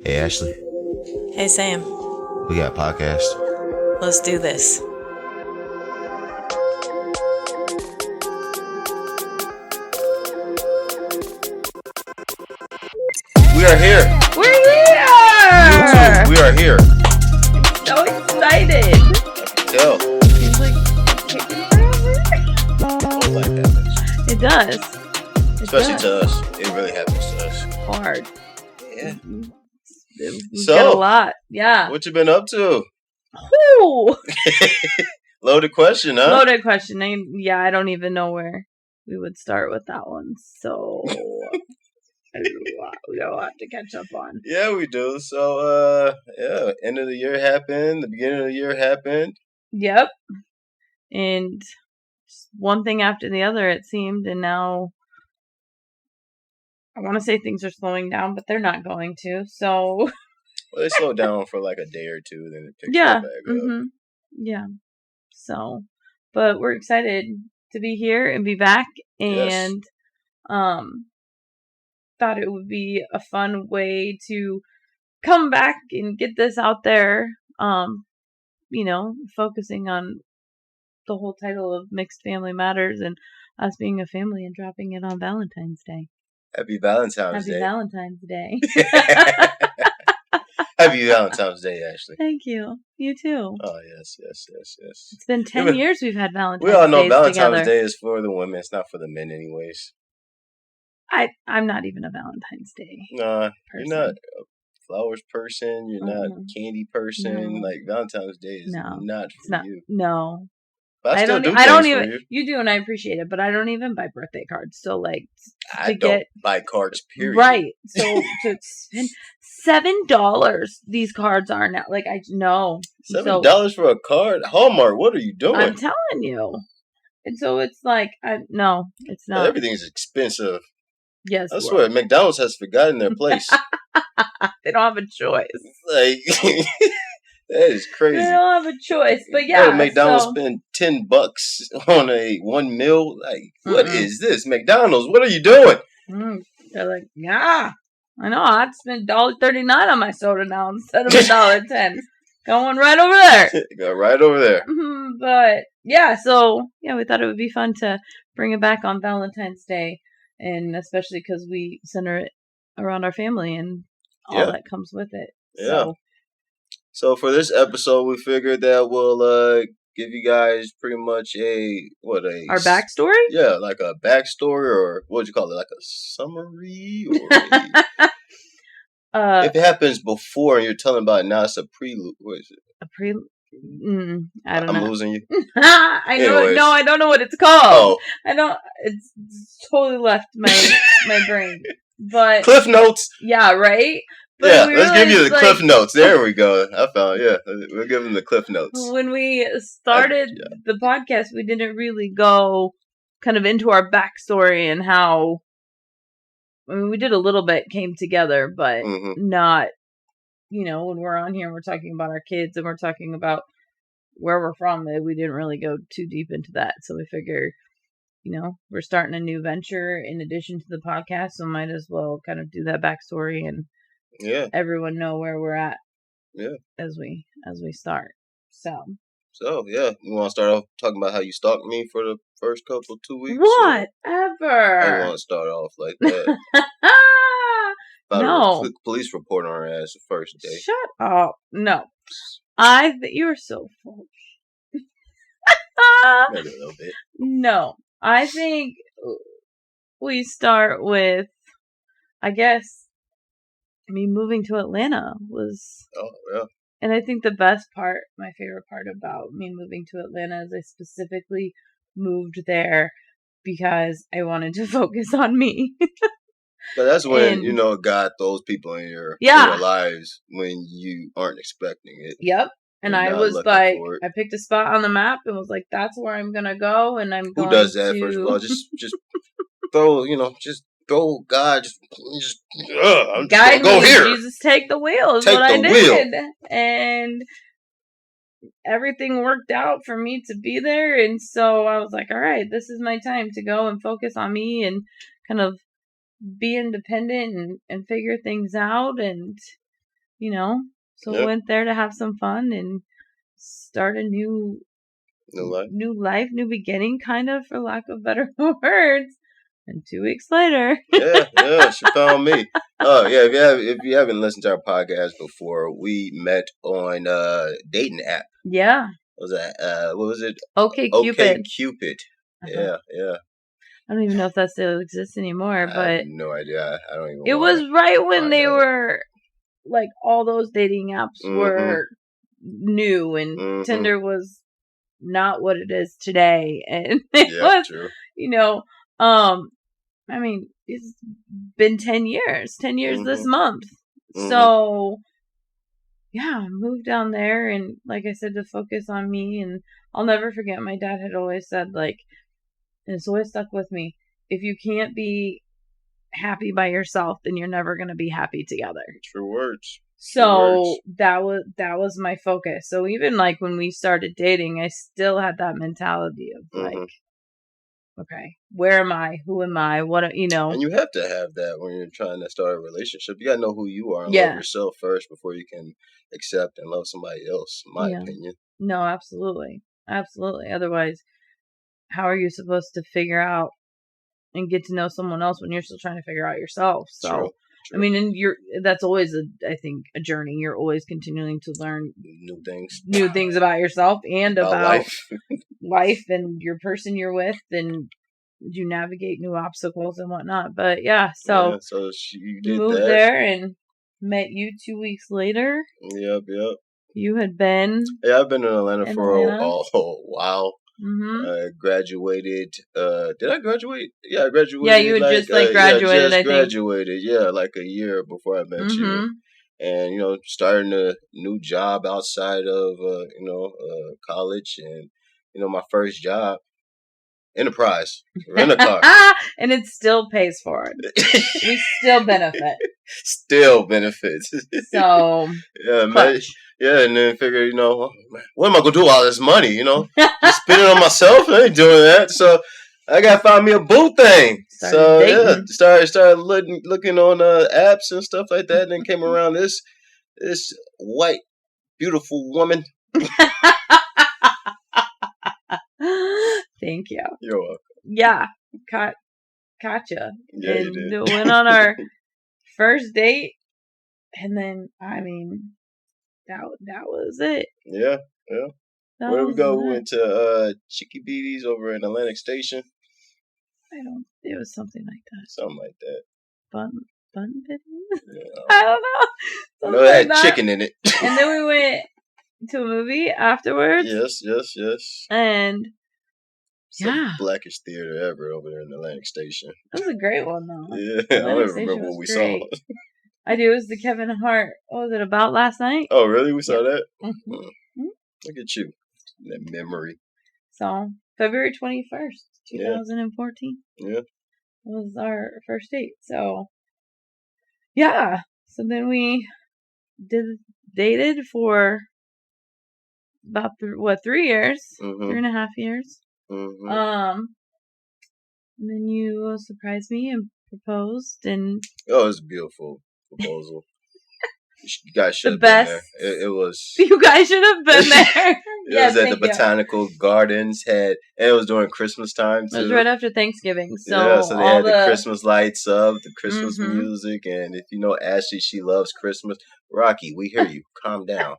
Hey, Ashley. Hey, Sam. We got a podcast. Let's do this. We are here. We're here! YouTube, we are here. So excited. Tell. It's like, it's taking forever. Life happens. It does. Especially to us. It really happens to us. Hard. Yeah. We So, get a lot. Yeah. what you been up to? Ooh. Loaded question, huh? Loaded question. I don't even know where we would start with that one. So, we got a lot to catch up on. Yeah, we do. So, end of the year happened. The beginning of the year happened. Yep. And just one thing after the other, it seemed. And now, I want to say things are slowing down, but they're not going to. So, Well, they slowed down for like a day or two, then it picked right back up. Mm-hmm. Yeah. So, but we're excited to be here and be back, and thought it would be a fun way to come back and get this out there. Focusing on the whole title of Mixed Family Matters and us being a family and dropping it on Valentine's Day. Happy Valentine's Day. Happy Valentine's Day. Happy Valentine's Day, Ashley. Thank you. You too. Oh, yes. It's been 10 years we've had Valentine's Day. We all know Days Valentine's together. Day is for the women. It's not for the men anyways. I'm not even a Valentine's Day Nah, person. You're not a flowers person. You're not a candy person. No. Like, Valentine's Day is not for you. No. But I still do I don't things even. for you. You do, and I appreciate it. But I don't even buy birthday cards. So like, I don't buy cards. Period. Right. So to spend $7, these cards are now. Like I know $7 for a card. Hallmark. What are you doing? I'm telling you. And so it's like, no, it's not. Everything's expensive. Yes. I swear, McDonald's has forgotten their place. They don't have a choice. Like, that is crazy. They don't have a choice. But yeah. McDonald's spend $10 on one meal. Like, what is this? McDonald's, what are you doing? They're like, yeah, I know. I'd spend $1.39 on my soda now instead of $1.10. Going right over there. Go right over there. But yeah, so we thought it would be fun to bring it back on Valentine's Day, and especially because we center it around our family and all that comes with it. Yeah. So for this episode, we figured that we'll give you guys pretty much our backstory? Yeah, like a backstory, or what would you call it? Like a summary, or if it happens before and you're telling about it now, it's a prelude. What is it? A prelude? I don't know. I'm losing you. I know. Anyways. No, I don't know what it's called. Oh. I don't. It's totally left my brain. But Cliff Notes. Yeah, right. But yeah, let's give you the Cliff Notes. There we go. I found. Yeah, we'll give them the Cliff Notes. When we started the podcast, we didn't really go kind of into our backstory and how. I mean, we did a little bit, came together, but not when we're on here, we're talking about our kids and we're talking about where we're from. We didn't really go too deep into that. So we figure, we're starting a new venture in addition to the podcast. So might as well kind of do that backstory and everyone know where we're at. Yeah. As we start. So yeah, you want to start off talking about how you stalked me for the first 2 weeks? Whatever. I want to start off like that. No. A police report on her ass the first day. Shut up. No. You were so full. Maybe a little bit. No. I think we start with, I guess, me moving to Atlanta was... Oh, yeah. And I think my favorite part about me moving to Atlanta is I specifically moved there because I wanted to focus on me. But that's when, God throws people in your lives when you aren't expecting it. Yep. And I was like, I picked a spot on the map and was like, that's where I'm going to go. And I'm going to... Who does that, first of all? Just throw, just go, God, I'm guide go me, here. Jesus, take the wheel is what I did. And everything worked out for me to be there. And so I was like, all right, this is my time to go and focus on me and kind of be independent and figure things out. And, so went there to have some fun and start a new life, new beginning, kind of, for lack of better words. And 2 weeks later. Yeah, she found me. Oh, yeah, if you haven't listened to our podcast before, we met on a dating app. Yeah. What was it? OkCupid. OkCupid. Yeah. I don't even know if that still exists anymore, but... I have no idea. I don't even It was right when they were, like, all those dating apps were new, and Tinder was not what it is today. And it was, true. I mean, it's been 10 years this month. So, yeah, I moved down there and, like I said, to focus on me. And I'll never forget, my dad had always said, like, and it's always stuck with me, if you can't be happy by yourself, then you're never going to be happy together. True words. So that was my focus. So even like when we started dating, I still had that mentality of like, okay, where am I? Who am I? What, And you have to have that when you're trying to start a relationship. You got to know who you are and love yourself first before you can accept and love somebody else, in my opinion. No, absolutely. Absolutely. Otherwise, how are you supposed to figure out and get to know someone else when you're still trying to figure out yourself? So, True. I mean, and that's always I think a journey. You're always continuing to learn new things about yourself and about life and your person you're with, and you navigate new obstacles and whatnot. But so you did moved there and met you 2 weeks later. Yep. You had been. Yeah, I've been in Atlanta for a while. Mm-hmm. Graduated. Did I graduate? Yeah, I graduated. Yeah, you had just graduated. I graduated. Yeah, like a year before I met you, and starting a new job outside of college, and my first job, Enterprise, rent a car, and it still pays for it. We still benefit. Still benefits. So man. Yeah, and then figure, what am I gonna do with all this money? Just spend it on myself. I ain't doing that. So I gotta find me a boo thing. Started looking on apps and stuff like that. And then came around this white, beautiful woman. Thank you. You're welcome. Yeah, gotcha. Yeah, and you did. Went on our first date, and then that was it. Yeah. Where did we go? We went to Chicky Beatty's over in Atlantic Station. It was something like that. Something like that. Bun Bitty? Yeah. I don't know. I know it had chicken in it. And then we went to a movie afterwards. Yes. And the blackest theater ever over there in Atlantic Station. That was a great one, though. Yeah, I don't remember what we saw. I do. It was the Kevin Hart. What was it about last night? Oh, really? We saw that? Mm-hmm. Look at you. That memory. So, February 21st, 2014. Yeah. Was our first date. So, yeah. So then we dated for about 3 years, 3.5 years. And then you surprised me and proposed, and it was a beautiful proposal. You guys should have been there. It was. You guys should have been there. It was at the Botanical Gardens. And it was during Christmas time too. It was right after Thanksgiving. So yeah, so they had the Christmas lights up, the Christmas music, and if you know Ashley, she loves Christmas. Rocky, we hear you. Calm down.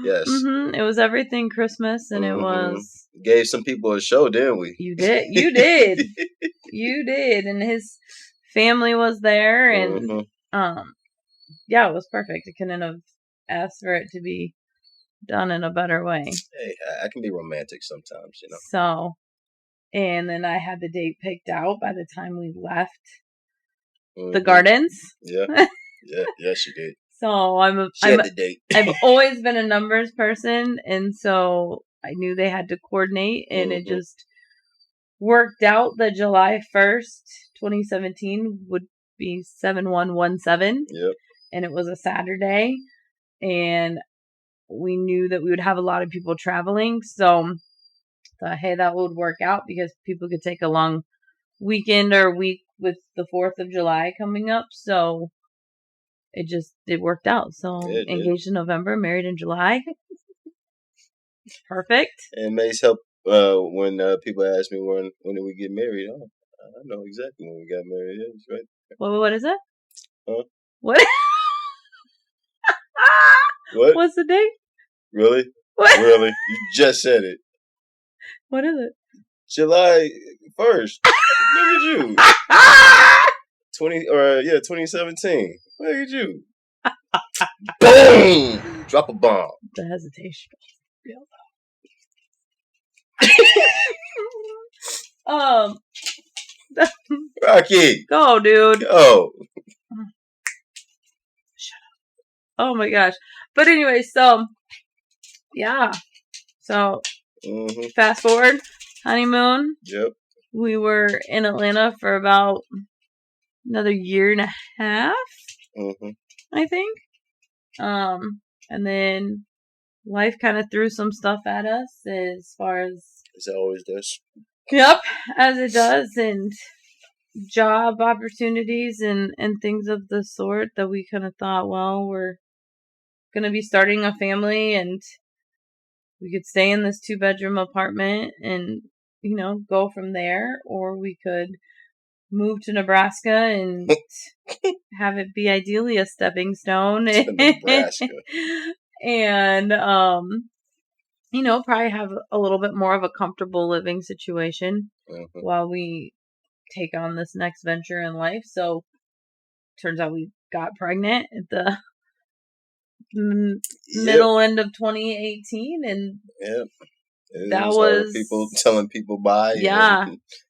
Yes. It was everything Christmas, and it was. Gave some people a show, didn't we? You did. You did. You did, and his family was there, and yeah, it was perfect. I couldn't have asked for it to be done in a better way. Hey, I can be romantic sometimes, you know. So, and then I had the date picked out by the time we left the gardens. Yeah, yes, you did. So she had the date. I've always been a numbers person, and so I knew they had to coordinate, and it just worked out that July 1st, 2017 would be 7117. Yep. And it was a Saturday, and we knew that we would have a lot of people traveling. So thought, hey, that would work out because people could take a long weekend or week with the 4th of July coming up. So it worked out. So engaged in November, married in July. Perfect. And Mace helped when people ask me when did we get married. Oh, I know exactly when we got married. Yeah, that's right. What is it? Huh? What? What? What's the date? Really? What? Really? You just said it. What is it? July 1st. Look at you. 2017. Look at you. Boom! Drop a bomb. The hesitation. Rocky. Go, dude. Go. Shut up. Oh my gosh. But anyway, so yeah. So fast forward, honeymoon. Yep. We were in Atlanta for about another year and a half. I think. And then life kind of threw some stuff at us as far as it always does. Yep, as it does, and job opportunities and things of the sort that we kind of thought, well, we're going to be starting a family and we could stay in this 2-bedroom apartment and, you know, go from there, or we could move to Nebraska and have it be ideally a stepping stone. Nebraska. And, you know, probably have a little bit more of a comfortable living situation while we take on this next venture in life. So, turns out we got pregnant at the middle end of 2018, and that was people telling people bye. Yeah,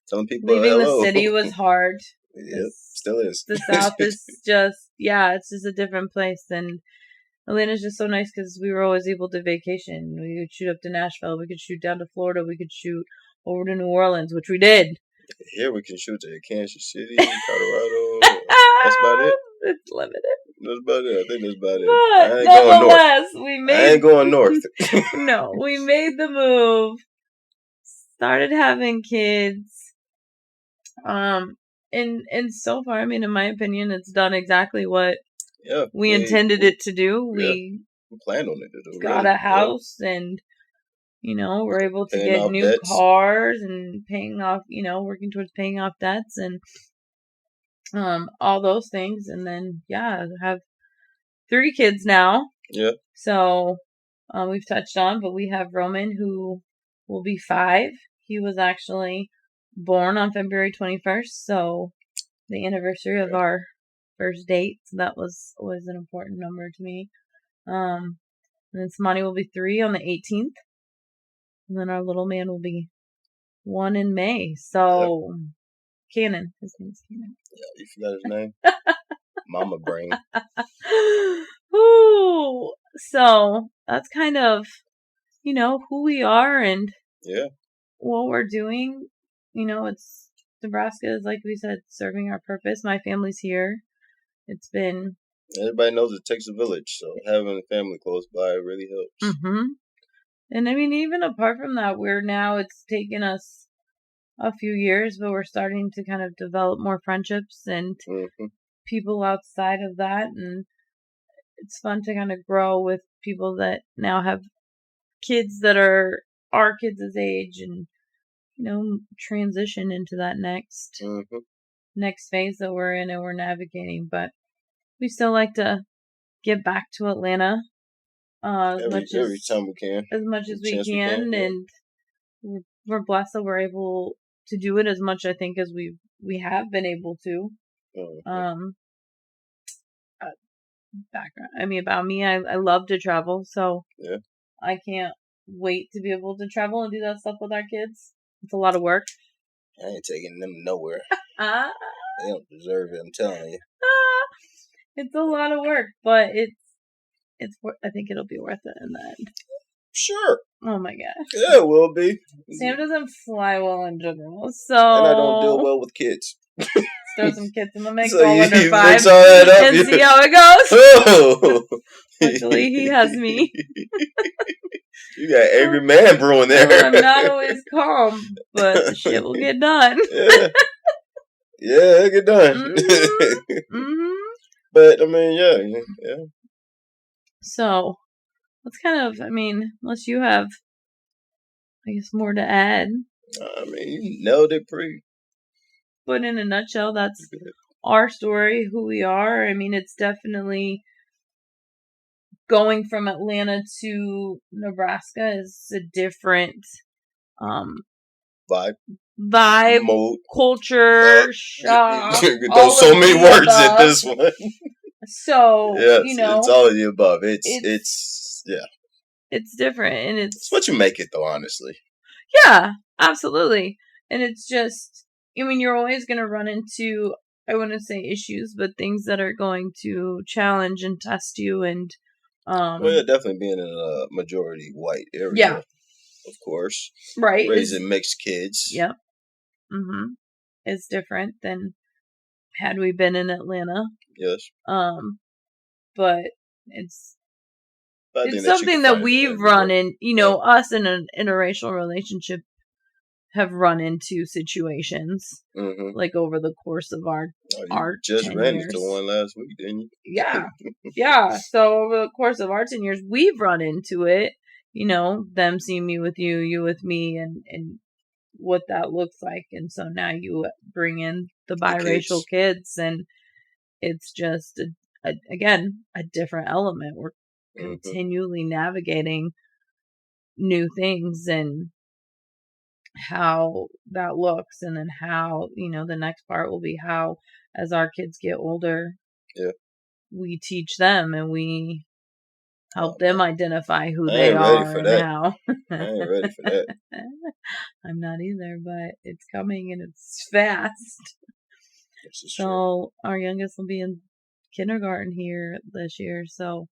telling people leaving hello. the city was hard. Yep, still is. The South is just it's just a different place, and Atlanta's just so nice because we were always able to vacation. We could shoot up to Nashville, we could shoot down to Florida, we could shoot over to New Orleans, which we did. Here we can shoot to Kansas City, Colorado. That's about it. It's limited. That's about it. I think that's about it. But I ain't going north. I ain't going north. No, we made the move. Started having kids. And so far, I mean, in my opinion, it's done exactly what we intended it to do. We planned on it. Got a house and, you know, we're able to get new debts. Cars and paying off, you know, working towards paying off debts and all those things. And then, have 3 kids now. Yeah. So we've touched on, but we have Roman, who will be 5. He was actually born on February 21st, so the anniversary of our first date. So that was always an important number to me. And then Samani will be 3 on the 18th. And then our little man will be 1 in May. So, Cannon. His name's Cannon. Yeah, you forgot his name? Mama brain. Ooh. So, that's kind of, you know, who we are and what we're doing. You know, it's Nebraska is, like we said, serving our purpose. My family's here. It's been Everybody knows it takes a village, so having a family close by really helps. Mm-hmm. And I mean, even apart from that, it's taken us a few years, but we're starting to kind of develop more friendships and people outside of that. And it's fun to kind of grow with people that now have kids that are our kids' age and, transition into that next phase that we're in and we're navigating. But we still like to get back to Atlanta every time we can. As much as we can. And we're blessed that we're able to do it as much, I think, as we have been able to. Background. I mean, about me, I love to travel, so I can't wait to be able to travel and do that stuff with our kids. It's a lot of work. I ain't taking them nowhere. They don't deserve it, I'm telling you. It's a lot of work, but it's. I think it'll be worth it in the end. Sure. Oh my gosh. Yeah, it will be. Sam doesn't fly well in general, so. And I don't deal well with kids. Throw some kids in the mix, so all under 5, mix all that up, and see how it goes. Oh. Luckily, he has me. You got every man brewing there. Well, I'm not always calm, but the shit will get done. Yeah, it'll get done. But, I mean, yeah. So, that's kind of, I mean, unless you have, I guess, more to add. I mean, you nailed it pretty. But in a nutshell, that's our story, who we are. I mean, it's definitely going from Atlanta to Nebraska is a different vibe, mode, culture, shock. There's so many words in this one. So, it's all of the above. It's different, and it's what you make it, though, honestly. Yeah, absolutely. And it's just, I mean, you're always going to run into, I wouldn't say issues, but things that are going to challenge and test you. And, definitely being in a majority white area, of course. Right. Raising mixed kids. Yep. Mm-hmm. It's different than had we been in Atlanta. Yes. But it's something that we've run in, us in an interracial relationship have run into situations like over the course of our just ran into one last week, didn't you? Yeah. So over the course of our 10 years, we've run into it. Them seeing me with you, you with me, and what that looks like. And so now you bring in the biracial kids, and it's just again a different element. We're continually navigating new things and how that looks, and then how the next part will be how, as our kids get older, we teach them and we help them identify who they are and how. I ain't ready for that. I'm not either, but it's coming and it's fast. So our youngest will be in kindergarten here this year, so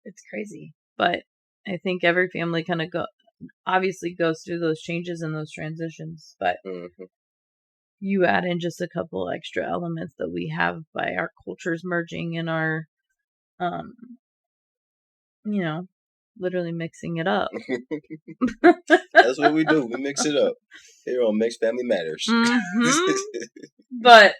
it's crazy. But I think every family kind of obviously goes through those changes and those transitions, but you add in just a couple extra elements that we have by our cultures merging and our literally mixing it up. That's what we do. We mix it up here on Mixed Family Matters. But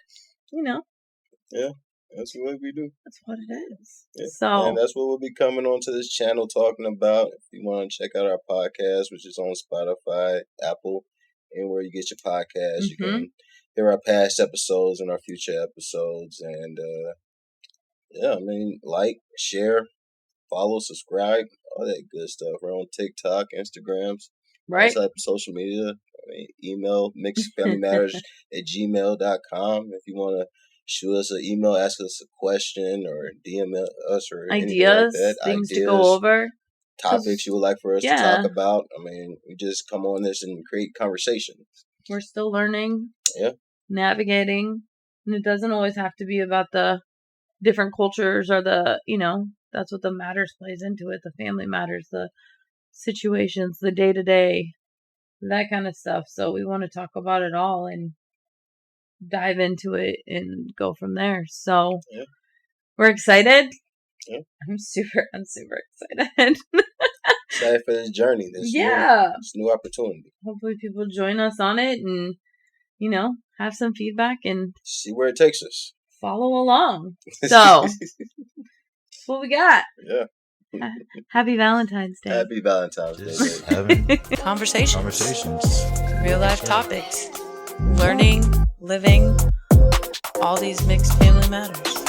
that's what we do. That's what it is. Yeah. So, and that's what we'll be coming onto this channel talking about. If you want to check out our podcast, which is on Spotify, Apple, anywhere you get your podcast, you can hear our past episodes and our future episodes. And like, share, follow, subscribe, all that good stuff. We're on TikTok, Instagrams, all type of social media. Email mixedfamilymatters@gmail.com if you want to shoot us an email, ask us a question, or DM us or ideas, like that. Things to go over, topics you would like for us to talk about. We just come on this and create conversations. We're still learning, navigating, and it doesn't always have to be about the different cultures or the, that's what the matters plays into it. The family matters, the situations, the day-to-day, that kind of stuff. So we want to talk about it all and dive into it and go from there. So we're excited. Yeah. I'm super excited. Excited for this journey. This new opportunity. Hopefully people join us on it and, have some feedback and see where it takes us. Follow along. So, that's what we got. Yeah. Happy Valentine's Day. Happy Valentine's Day. Conversations. Real life topics. Learning, living, all these mixed family matters.